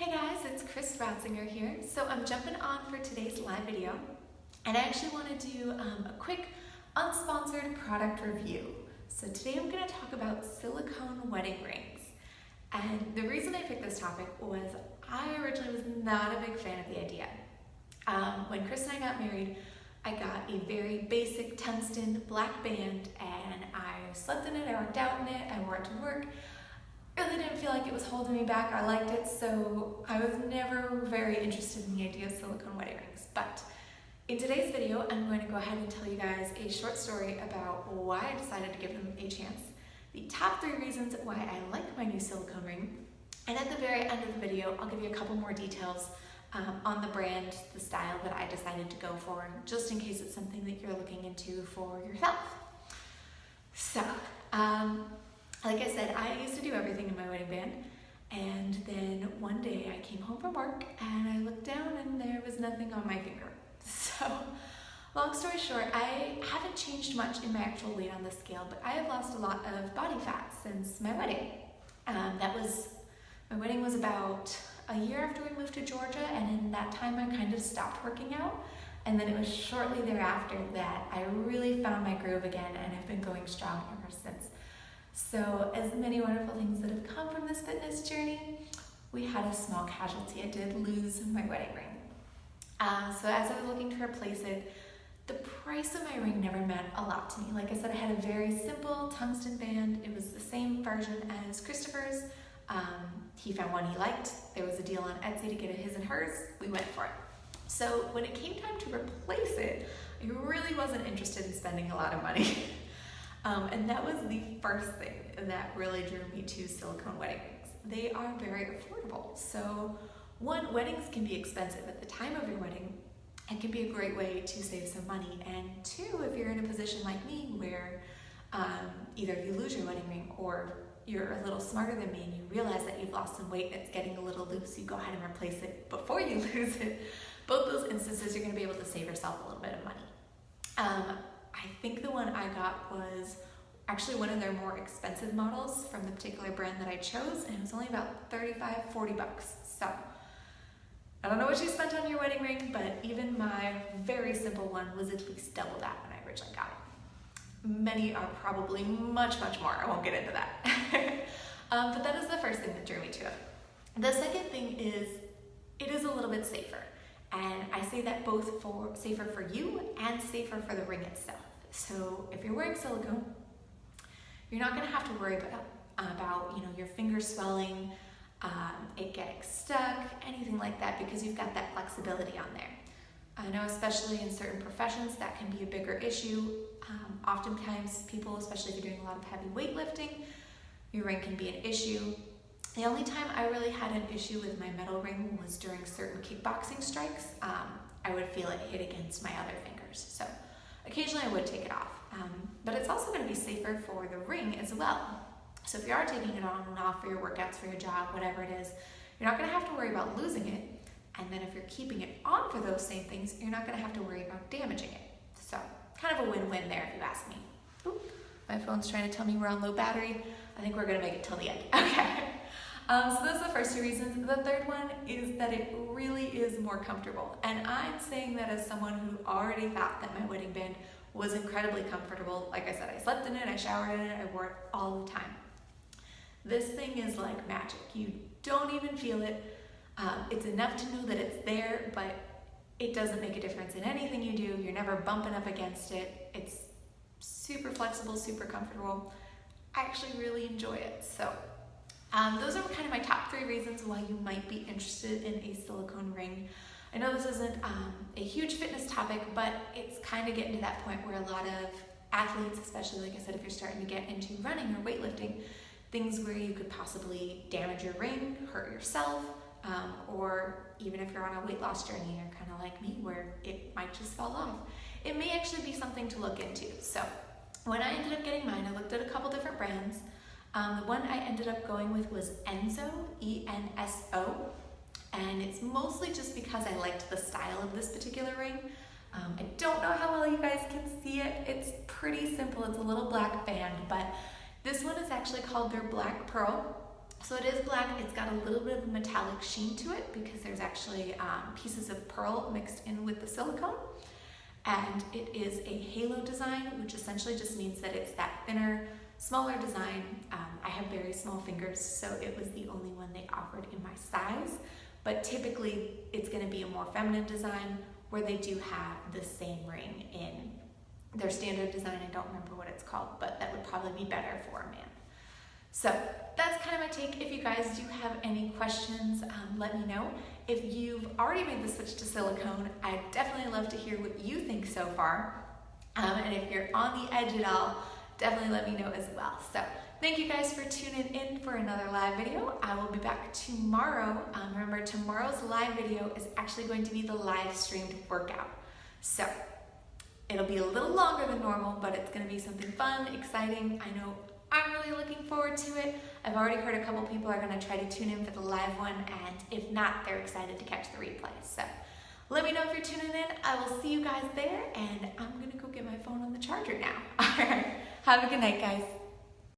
Hey guys, it's Kris Rotzinger here. So I'm jumping on for today's live video, and I actually want to do a quick unsponsored product review. So today I'm going to talk about silicone wedding rings. And the reason I picked this topic was I originally was not a big fan of the idea. When Kris and I got married, I got a very basic tungsten black band, and I slept in it, I worked out in it, I wore it to work. Really didn't feel like it was holding me back. I liked it, so I was never very interested in the idea of silicone wedding rings. But in today's video, I'm going to go ahead and tell you guys a short story about why I decided to give them a chance, the top 3 reasons why I like my new silicone ring, and at the very end of the video, I'll give you a couple more details on the brand, the style that I decided to go for, just in case it's something that you're looking into for yourself. So, like I said, I used to do everything in my wedding band, and then one day I came home from work and I looked down and there was nothing on my finger. So, long story short, I haven't changed much in my actual weight on the scale, but I have lost a lot of body fat since my wedding. My wedding was about a year after we moved to Georgia, and in that time I kind of stopped working out, and then it was shortly thereafter that I really found my groove again, and I've been going strong ever since. So, as many wonderful things that have come from this fitness journey, we had a small casualty. I did lose my wedding ring. So as I was looking to replace it, the price of my ring never meant a lot to me. Like I said, I had a very simple tungsten band. It was the same version as Christopher's. He found one he liked. There was a deal on Etsy to get his and hers. We went for it. So when it came time to replace it, I really wasn't interested in spending a lot of money. And that was the first thing that really drew me to silicone wedding rings. They are very affordable. So one, weddings can be expensive at the time of your wedding. It can be a great way to save some money. And 2, if you're in a position like me where either you lose your wedding ring or you're a little smarter than me and you realize that you've lost some weight and it's getting a little loose, you go ahead and replace it before you lose it. Both those instances, you're going to be able to save yourself a little bit of money. I think the one I got was actually one of their more expensive models from the particular brand that I chose, and it was only about $35-40. So I don't know what you spent on your wedding ring, but even my very simple one was at least double that when I originally got it. Many are probably much more. I won't get into that. But that is the first thing that drew me to it. The second thing is it is a little bit safer. And I say that both for safer for you and safer for the ring itself. So if you're wearing silicone, you're not going to have to worry about your fingers swelling, it getting stuck, anything like that, because you've got that flexibility on there. I know especially in certain professions that can be a bigger issue. Oftentimes people, especially if you're doing a lot of heavy weightlifting, your ring can be an issue. The only time I really had an issue with my metal ring was during certain kickboxing strikes. I would feel it hit against my other fingers. So occasionally I would take it off. But it's also going to be safer for the ring as well. So if you are taking it on and off for your workouts, for your job, whatever it is, you're not going to have to worry about losing it. And then if you're keeping it on for those same things, you're not going to have to worry about damaging it. So kind of a win-win there if you ask me. Oop, my phone's trying to tell me we're on low battery. I think we're going to make it till the end. Okay. So those are the first 2 reasons. The third one is that it really is more comfortable. And I'm saying that as someone who already thought that my wedding band was incredibly comfortable. Like I said, I slept in it, I showered in it, I wore it all the time. This thing is like magic. You don't even feel it. It's enough to know that it's there, but it doesn't make a difference in anything you do. You're never bumping up against it. It's super flexible, super comfortable. I actually really enjoy it. So those are kind of my top 3 reasons why you might be interested in a silicone ring. I know this isn't a huge fitness topic, but it's kind of getting to that point where a lot of athletes, especially like I said, if you're starting to get into running or weightlifting, things where you could possibly damage your ring, hurt yourself, or even if you're on a weight loss journey, you're kind of like me where it might just fall off. It may actually be something to look into. So when I ended up getting mine, I looked at a couple different brands. The one I ended up going with was Enso, E-N-S-O, and it's mostly just because I liked the style of this particular ring. I don't know how well you guys can see it. It's pretty simple. It's a little black band, but this one is actually called their Black Pearl. So it is black. It's got a little bit of a metallic sheen to it because there's actually pieces of pearl mixed in with the silicone. And it is a halo design, which essentially just means that it's that thinner, smaller design. I have very small fingers, so it was the only one they offered in my size. But typically, it's going to be a more feminine design where they do have the same ring in their standard design. I don't remember what it's called, but that would probably be better for a man. So that's kind of my take. If you guys do have any questions, let me know. If you've already made the switch to silicone, I'd definitely love to hear what you think so far. And if you're on the edge at all, definitely let me know as well. So thank you guys for tuning in for another live video. I will be back tomorrow. Remember, tomorrow's live video is actually going to be the live streamed workout. So it'll be a little longer than normal, but it's going to be something fun, exciting. I know I'm really looking forward to it. I've already heard a couple people are going to try to tune in for the live one, and if not, they're excited to catch the replay. So let me know if you're tuning in. I will see you guys there, and I'm going to go get my phone on the charger now. All right. Have a good night, guys.